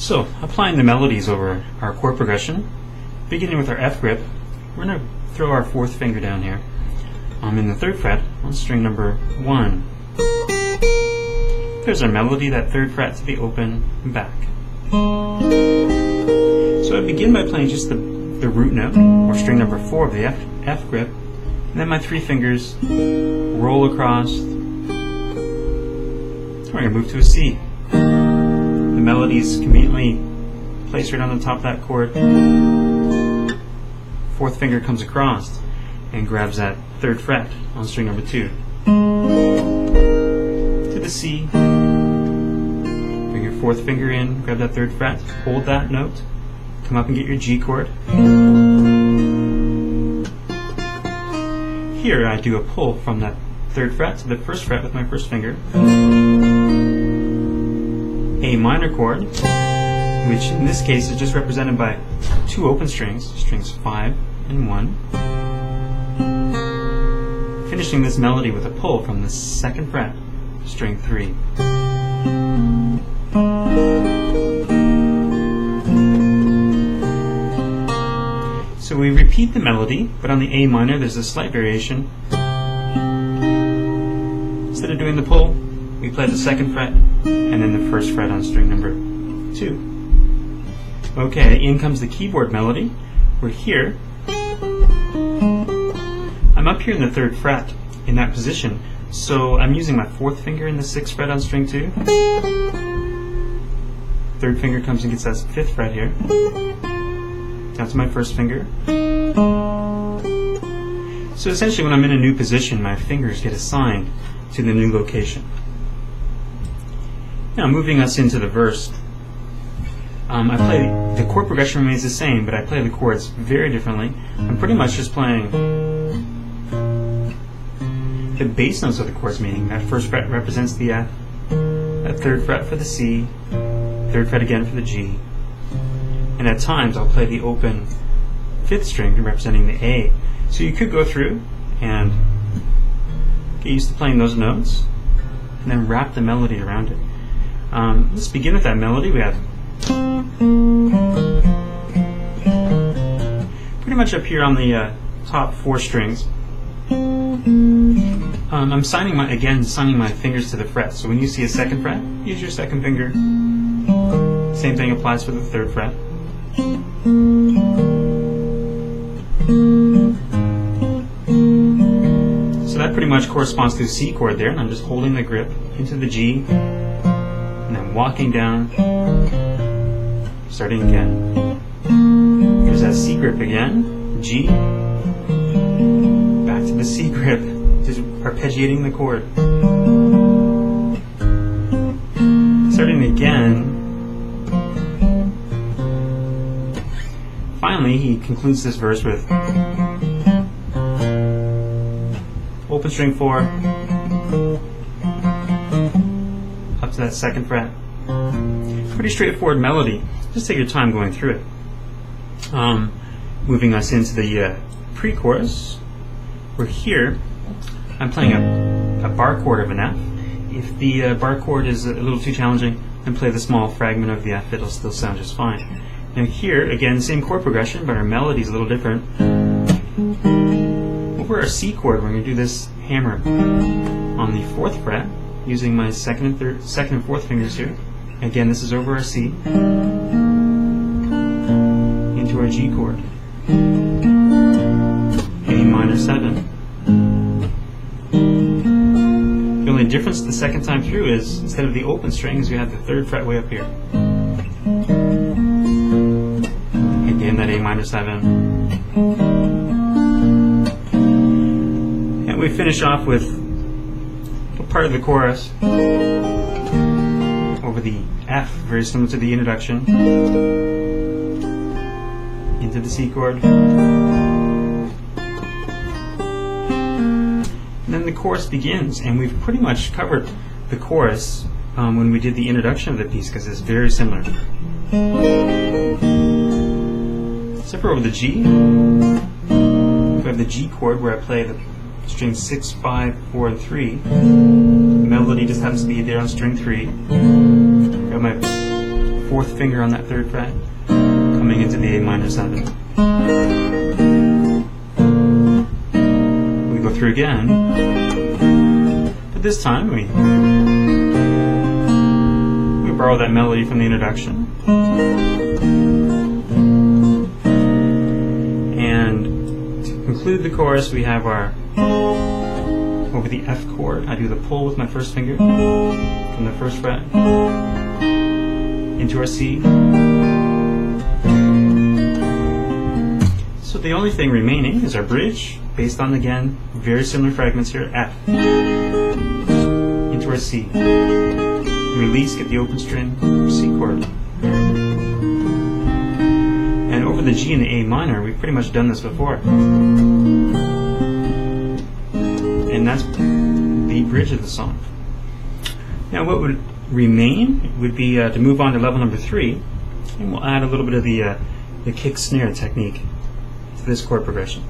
So, applying the melodies over our chord progression, beginning with our F grip, we're going to throw our fourth finger down here in the 3rd fret on string number 1. There's our melody, that 3rd fret to the open and back. So I begin by playing just the root note, or string number 4 of the F grip, and then my 3 fingers roll across. We're going to move to a C. The melody is conveniently placed right on the top of that chord. 4th finger comes across and grabs that 3rd fret on string number 2. To the C. Bring your 4th finger in, grab that 3rd fret, hold that note, come up and get your G chord. Here I do a pull from that 3rd fret to the 1st fret with my 1st finger. A minor chord, which in this case is just represented by 2 open strings, strings 5 and 1. Finishing this melody with a pull from the 2nd fret, string 3. So we repeat the melody, but on the A minor there's a slight variation. Instead of doing the pull, we play the 2nd fret and then the 1st fret on string number 2. Okay, in comes the keyboard melody. We're here. I'm up here in the 3rd fret in that position, so I'm using my 4th finger in the 6th fret on string 2. 3rd finger comes and gets that 5th fret here. Down to my 1st finger. So essentially when I'm in a new position, my fingers get assigned to the new location. Now moving us into the verse, the chord progression remains the same, but I play the chords very differently. I'm pretty much just playing the bass notes of the chords, meaning that 1st fret represents the F, that 3rd fret for the C, 3rd fret again for the G, and at times I'll play the open 5th string representing the A. So you could go through and get used to playing those notes and then wrap the melody around it. Let's begin with that melody. We have pretty much up here on the top 4 strings. I'm signing my fingers to the fret. So when you see a 2nd fret, use your 2nd finger. Same thing applies for the 3rd fret. So that pretty much corresponds to the C chord there, and I'm just holding the grip into the G, and I'm walking down, starting again. Here's that C grip again, G, back to the C grip, just arpeggiating the chord. Starting again. Finally, he concludes this verse with open string 4 up to that 2nd fret. Pretty straightforward melody. Just take your time going through it. Moving us into the pre-chorus. We're here. I'm playing a bar chord of an F. If the bar chord is a little too challenging, then play the small fragment of the F. It'll still sound just fine. Now here, again, same chord progression, but our melody is a little different. Over our C chord, we're going to do this hammer on the 4th fret, using my 2nd and 4th fingers here. Again, this is over our C, into our G chord, A minor 7. The only difference the 2nd time through is, instead of the open strings, we have the 3rd fret way up here. Again, that A minor 7. And we finish off with a part of the chorus over the F, very similar to the introduction, into the C chord. And then the chorus begins, and we've pretty much covered the chorus when we did the introduction of the piece, because it's very similar. Except for over the G, we have the G chord where I play the strings 6, 5, 4, and 3. The melody just happens to be there on string 3. Got my fourth finger on that 3rd fret, coming into the A minor 7. We go through again, but this time we borrow that melody from the introduction. And to conclude the chorus, we have our, over the F chord, I do the pull with my first finger from the 1st fret into our C. So the only thing remaining is our bridge, based on, again, very similar fragments here, F, into our C. Release, get the open string, C chord. And over the G and the A minor, we've pretty much done this before. And that's the bridge of the song. Now what would remain would be to move on to level number 3, and we'll add a little bit of the kick snare technique to this chord progression.